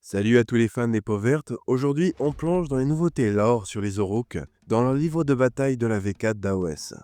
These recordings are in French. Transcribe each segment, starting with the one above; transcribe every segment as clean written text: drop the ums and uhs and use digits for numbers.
Salut à tous les fans des peaux vertes, aujourd'hui on plonge dans les nouveautés lore sur les Aurochs dans leur livre de bataille de la V4 d'AOS.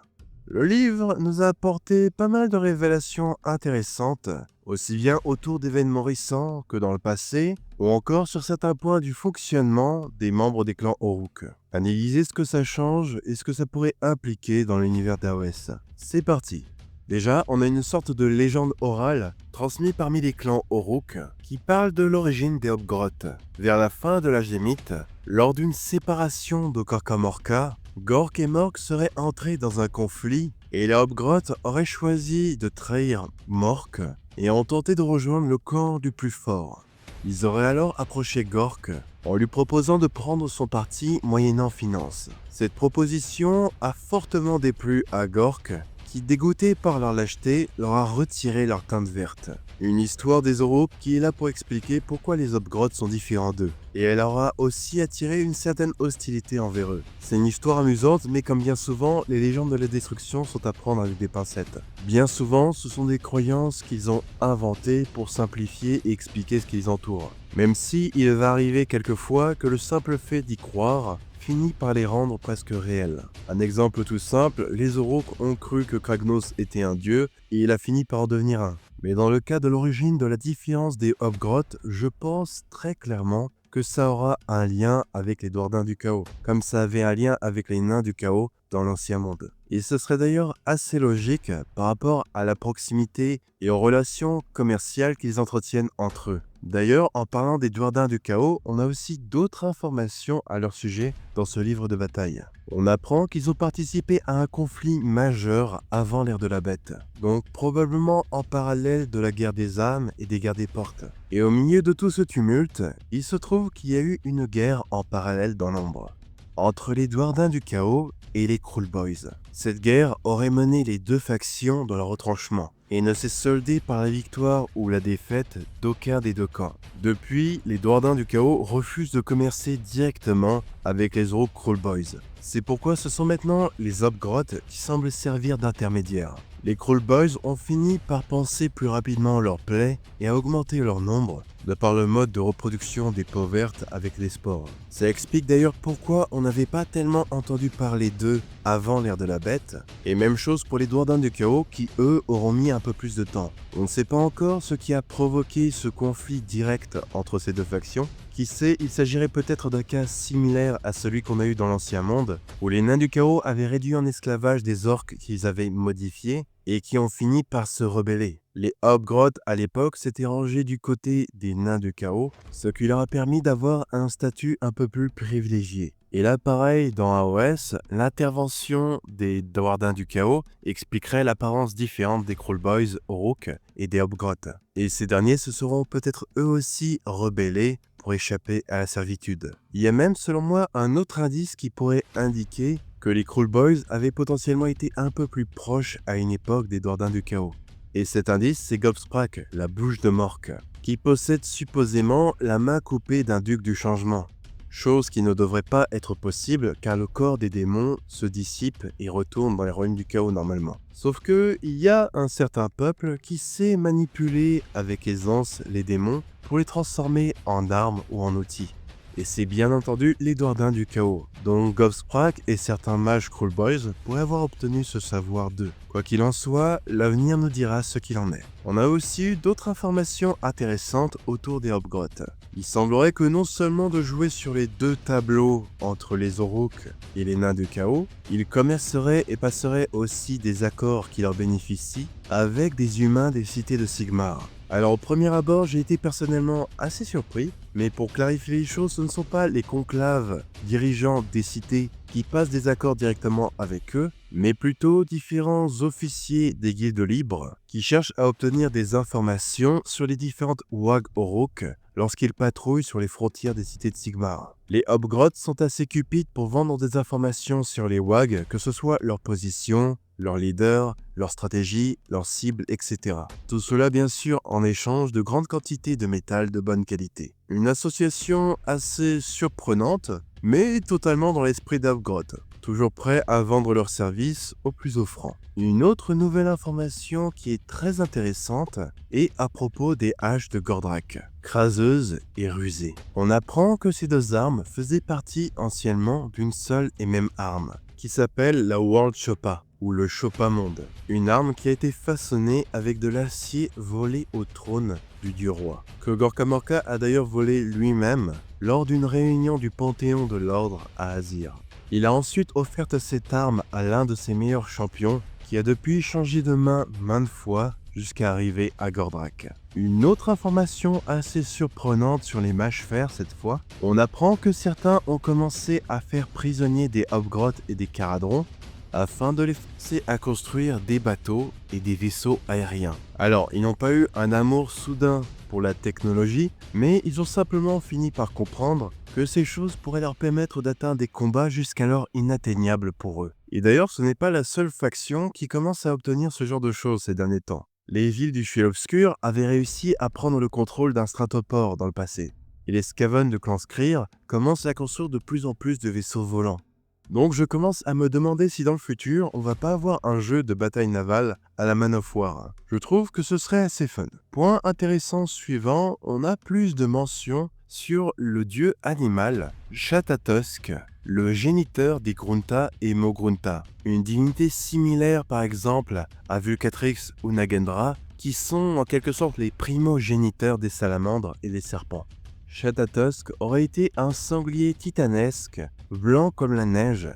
Le livre nous a apporté pas mal de révélations intéressantes, aussi bien autour d'événements récents que dans le passé, ou encore sur certains points du fonctionnement des membres des clans Aurochs. Analyser ce que ça change et ce que ça pourrait impliquer dans l'univers d'AOS. C'est parti. Déjà, on a une sorte de légende orale transmise parmi les clans Aurochs qui parle de l'origine des Hobgroth. Vers la fin de l'âge des mythes, lors d'une séparation de Gorkamorka, Gork et Mork seraient entrés dans un conflit et les Hobgroth auraient choisi de trahir Mork et ont tenté de rejoindre le camp du plus fort. Ils auraient alors approché Gork en lui proposant de prendre son parti moyennant finance. Cette proposition a fortement déplu à Gork qui, dégoûté par leur lâcheté, leur a retiré leur teinte verte. Une histoire des Aurochs qui est là pour expliquer pourquoi les Hobgroth sont différents d'eux. Et elle aura aussi attiré une certaine hostilité envers eux. C'est une histoire amusante, mais comme bien souvent, les légendes de la destruction sont à prendre avec des pincettes. Bien souvent, ce sont des croyances qu'ils ont inventées pour simplifier et expliquer ce qui les entoure. Même si il va arriver quelquefois que le simple fait d'y croire finit par les rendre presque réels. Un exemple tout simple, les Aurochs ont cru que Kragnos était un dieu et il a fini par en devenir un. Mais dans le cas de l'origine de la différence des Hobgroth, je pense très clairement que ça aura un lien avec les Doardins du Chaos, comme ça avait un lien avec les Nains du Chaos dans l'Ancien Monde. Et ce serait d'ailleurs assez logique par rapport à la proximité et aux relations commerciales qu'ils entretiennent entre eux. D'ailleurs, en parlant des Doardins du Chaos, on a aussi d'autres informations à leur sujet dans ce livre de bataille. On apprend qu'ils ont participé à un conflit majeur avant l'ère de la Bête, donc probablement en parallèle de la guerre des âmes et des guerres des portes. Et au milieu de tout ce tumulte, il se trouve qu'il y a eu une guerre en parallèle dans l'ombre, entre les Doardins du Chaos et les Kruleboyz. Cette guerre aurait mené les deux factions dans leur retranchement, et ne s'est soldée par la victoire ou la défaite d'aucun des deux camps. Depuis, les Doardins du Chaos refusent de commercer directement avec les Aurochs Kruleboyz. C'est pourquoi ce sont maintenant les Hobgroth qui semblent servir d'intermédiaires. Les Kruleboyz ont fini par penser plus rapidement leur plaie et à augmenter leur nombre, de par le mode de reproduction des peaux vertes avec les spores. Ça explique d'ailleurs pourquoi on n'avait pas tellement entendu parler d'eux avant l'ère de la Bête, et même chose pour les Doardins du Chaos qui eux auront mis un peu plus de temps. On ne sait pas encore ce qui a provoqué ce conflit direct entre ces deux factions. Qui sait, il s'agirait peut-être d'un cas similaire à celui qu'on a eu dans l'Ancien Monde, où les Nains du Chaos avaient réduit en esclavage des orques qu'ils avaient modifiés et qui ont fini par se rebeller. Les Hobgroth à l'époque s'étaient rangés du côté des Nains du Chaos, ce qui leur a permis d'avoir un statut un peu plus privilégié. Et là, pareil, dans AOS, l'intervention des Doardins du Chaos expliquerait l'apparence différente des Kruleboyz Aurochs et des Hobgroth. Et ces derniers se seront peut-être eux aussi rebellés pour échapper à la servitude. Il y a même, selon moi, un autre indice qui pourrait indiquer que les Kruleboyz avaient potentiellement été un peu plus proches à une époque des Doardins du Chaos. Et cet indice, c'est Gobsprak, la bouche de Mork, qui possède supposément la main coupée d'un duc du changement. Chose qui ne devrait pas être possible car le corps des démons se dissipe et retourne dans les royaumes du chaos normalement. Sauf que il y a un certain peuple qui sait manipuler avec aisance les démons pour les transformer en armes ou en outils. Et c'est bien entendu les Doardins du Chaos, dont Gobsprak et certains mages Kruleboyz pourraient avoir obtenu ce savoir d'eux. Quoi qu'il en soit, l'avenir nous dira ce qu'il en est. On a aussi eu d'autres informations intéressantes autour des Hobgroth. Il semblerait que non seulement de jouer sur les deux tableaux entre les Aurochs et les Nains du Chaos, ils commerceraient et passeraient aussi des accords qui leur bénéficient avec des humains des cités de Sigmar. Alors au premier abord, j'ai été personnellement assez surpris, mais pour clarifier les choses, ce ne sont pas les conclaves dirigeants des cités qui passent des accords directement avec eux, mais plutôt différents officiers des guildes libres qui cherchent à obtenir des informations sur les différentes WAG Aurochs lorsqu'ils patrouillent sur les frontières des cités de Sigmar. Les Hobgroth sont assez cupides pour vendre des informations sur les WAG, que ce soit leur position, leur leader, leur stratégie, leur cible, etc. Tout cela bien sûr en échange de grandes quantités de métal de bonne qualité. Une association assez surprenante, mais totalement dans l'esprit d'Hobgroth, toujours prêts à vendre leurs services au plus offrant. Une autre nouvelle information qui est très intéressante est à propos des haches de Gordrakk. craseuse et rusée. On apprend que ces deux armes faisaient partie anciennement d'une seule et même arme, qui s'appelle la World Choppa, ou le Choppa Monde. Une arme qui a été façonnée avec de l'acier volé au trône du dieu roi, que Gorka Morka a d'ailleurs volé lui-même lors d'une réunion du Panthéon de l'Ordre à Azir. Il a ensuite offert cette arme à l'un de ses meilleurs champions, qui a depuis changé de main maintes fois jusqu'à arriver à Gordrakk. Une autre information assez surprenante sur les mâches-fer cette fois, on apprend que certains ont commencé à faire prisonnier des Hobgroth et des Caradhran afin de les forcer à construire des bateaux et des vaisseaux aériens. Alors, ils n'ont pas eu un amour soudain pour la technologie, mais ils ont simplement fini par comprendre que ces choses pourraient leur permettre d'atteindre des combats jusqu'alors inatteignables pour eux. Et d'ailleurs, ce n'est pas la seule faction qui commence à obtenir ce genre de choses ces derniers temps. Les villes du Ciel Obscur avaient réussi à prendre le contrôle d'un stratopore dans le passé, et les Skaven de clan Skryr commencent à construire de plus en plus de vaisseaux volants. Donc je commence à me demander si dans le futur, on va pas avoir un jeu de bataille navale à la Man of War. Je trouve que ce serait assez fun. Point intéressant suivant, on a plus de mentions sur le dieu animal Shatatosk, le géniteur des Grunta et Mogrunta, une divinité similaire par exemple à Vulcatrix ou Nagendra, qui sont en quelque sorte les primogéniteurs des salamandres et des serpents. Shatatosk aurait été un sanglier titanesque, blanc comme la neige,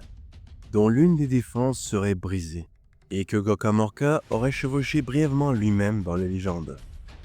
dont l'une des défenses serait brisée, et que Gorka Morka aurait chevauché brièvement lui-même dans les légendes.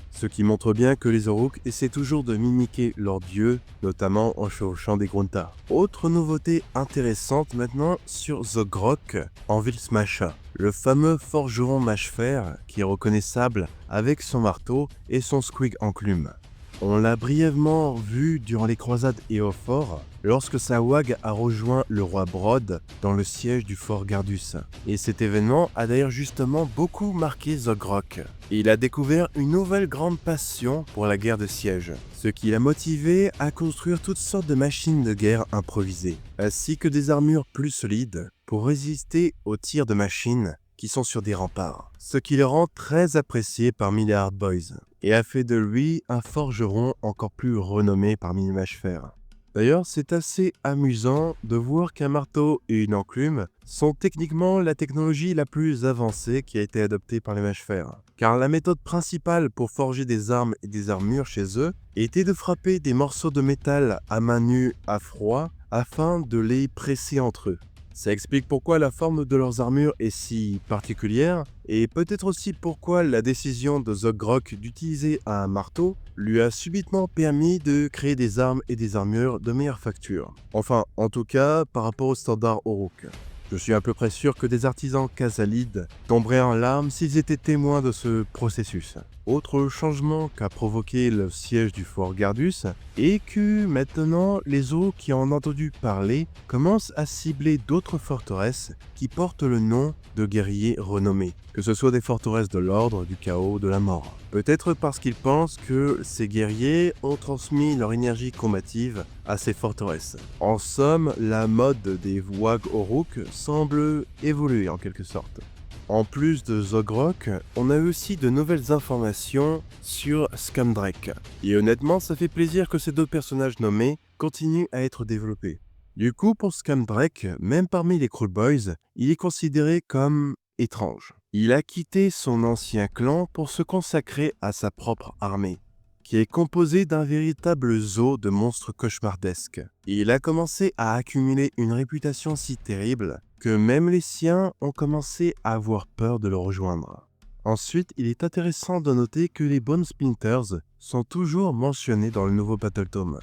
Ce qui montre bien que les Uruk essaient toujours de mimiquer leurs dieux, notamment en chevauchant des Grunta. Autre nouveauté intéressante maintenant sur Zogrok en Vilsmasha, le fameux forgeron mâche-fer qui est reconnaissable avec son marteau et son squig enclume. On l'a brièvement vu durant les croisades Éophore, lorsque Sawag a rejoint le roi Brod dans le siège du fort Gardus. Et cet événement a d'ailleurs justement beaucoup marqué Zogrok. Il a découvert une nouvelle grande passion pour la guerre de siège, ce qui l'a motivé à construire toutes sortes de machines de guerre improvisées, ainsi que des armures plus solides pour résister aux tirs de machines qui sont sur des remparts, ce qui le rend très apprécié parmi les Hard Boys, et a fait de lui un forgeron encore plus renommé parmi les mâches-fer. D'ailleurs, c'est assez amusant de voir qu'un marteau et une enclume sont techniquement la technologie la plus avancée qui a été adoptée par les mâches-fer, car la méthode principale pour forger des armes et des armures chez eux était de frapper des morceaux de métal à main nue à froid afin de les presser entre eux. Ça explique pourquoi la forme de leurs armures est si particulière, et peut-être aussi pourquoi la décision de Zogrok d'utiliser un marteau lui a subitement permis de créer des armes et des armures de meilleure facture. Enfin, en tout cas, par rapport au standard Uruk. Je suis à peu près sûr que des artisans Khazalides tomberaient en larmes s'ils étaient témoins de ce processus. Autre changement qu'a provoqué le siège du fort Gardus est que maintenant les Uruk qui en ont entendu parler commencent à cibler d'autres forteresses qui portent le nom de guerriers renommés, que ce soit des forteresses de l'ordre, du chaos, de la mort. Peut-être parce qu'ils pensent que ces guerriers ont transmis leur énergie combative à ces forteresses. En somme, la mode des Wag Uruk semble évoluer en quelque sorte. En plus de Zogrok, on a aussi de nouvelles informations sur Skamdrek. Et honnêtement, ça fait plaisir que ces deux personnages nommés continuent à être développés. Du coup, pour Skamdrek, même parmi les Cruel Boys, il est considéré comme étrange. Il a quitté son ancien clan pour se consacrer à sa propre armée, qui est composée d'un véritable zoo de monstres cauchemardesques. Et il a commencé à accumuler une réputation si terrible que même les siens ont commencé à avoir peur de le rejoindre. Ensuite, il est intéressant de noter que les Bone Splinters sont toujours mentionnés dans le nouveau Battle Tome,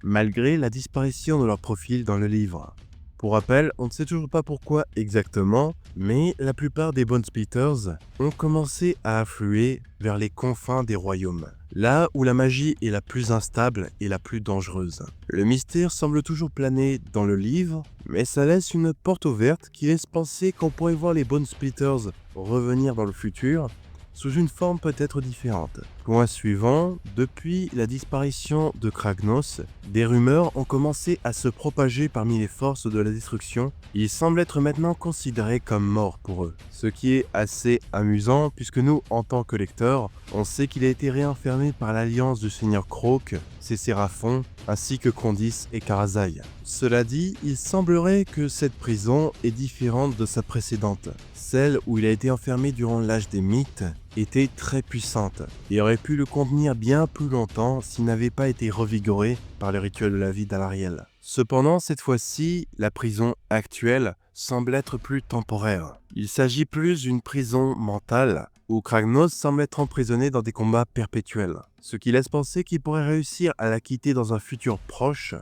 malgré la disparition de leur profil dans le livre. Pour rappel, on ne sait toujours pas pourquoi exactement, mais la plupart des Bone Splitters ont commencé à affluer vers les confins des royaumes, là où la magie est la plus instable et la plus dangereuse. Le mystère semble toujours planer dans le livre, mais ça laisse une porte ouverte qui laisse penser qu'on pourrait voir les Bone Splitters revenir dans le futur, sous une forme peut-être différente. Point suivant, depuis la disparition de Kragnos, des rumeurs ont commencé à se propager parmi les forces de la destruction. Il semble être maintenant considéré comme mort pour eux. Ce qui est assez amusant puisque nous, en tant que lecteurs, on sait qu'il a été réenfermé par l'alliance du seigneur Croak, ses séraphons, ainsi que Condis et Karazai. Cela dit, il semblerait que cette prison est différente de sa précédente. Celle où il a été enfermé durant l'âge des mythes était très puissante et aurait pu le contenir bien plus longtemps s'il n'avait pas été revigoré par le rituel de la vie d'Alariel. Cependant, cette fois-ci, la prison actuelle semble être plus temporaire. Il s'agit plus d'une prison mentale où Kragnos semble être emprisonné dans des combats perpétuels, ce qui laisse penser qu'il pourrait réussir à la quitter dans un futur proche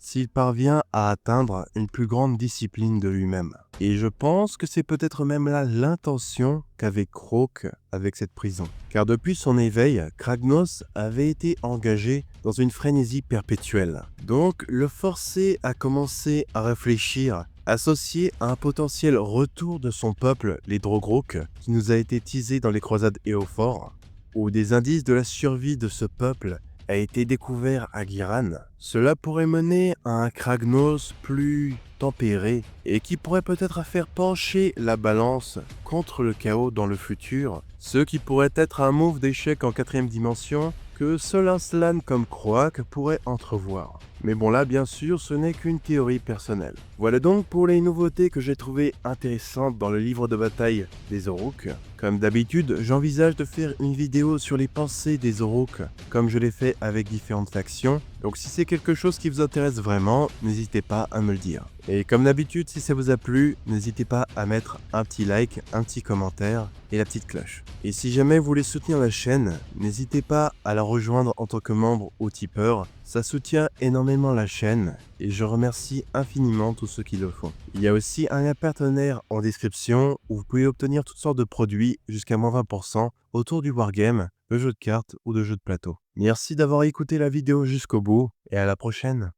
s'il parvient à atteindre une plus grande discipline de lui-même. Et je pense que c'est peut-être même là l'intention qu'avait Croak avec cette prison. Car depuis son éveil, Kragnos avait été engagé dans une frénésie perpétuelle. Donc le forcer à commencer à réfléchir, associé à un potentiel retour de son peuple, les Drogrook, qui nous a été teasé dans les croisades Éophor, ou des indices de la survie de ce peuple a été découvert à Giran, cela pourrait mener à un Kragnos plus tempéré et qui pourrait peut-être faire pencher la balance contre le chaos dans le futur, ce qui pourrait être un move d'échec en 4ème dimension que seul un slan comme Croak pourrait entrevoir. Mais bon là bien sûr ce n'est qu'une théorie personnelle. Voilà donc pour les nouveautés que j'ai trouvées intéressantes dans le livre de bataille des Orruk. Comme d'habitude, j'envisage de faire une vidéo sur les pensées des Orruk, comme je l'ai fait avec différentes factions. Donc si c'est quelque chose qui vous intéresse vraiment, n'hésitez pas à me le dire. Et comme d'habitude, si ça vous a plu, n'hésitez pas à mettre un petit like, un petit commentaire et la petite cloche. Et si jamais vous voulez soutenir la chaîne, n'hésitez pas à la rejoindre en tant que membre ou tipeur. Ça soutient énormément la chaîne et je remercie infiniment tous ceux qui le font. Il y a aussi un lien partenaire en description où vous pouvez obtenir toutes sortes de produits jusqu'à moins 20% autour du wargame, de jeux de cartes ou de jeux de plateau. Merci d'avoir écouté la vidéo jusqu'au bout et à la prochaine.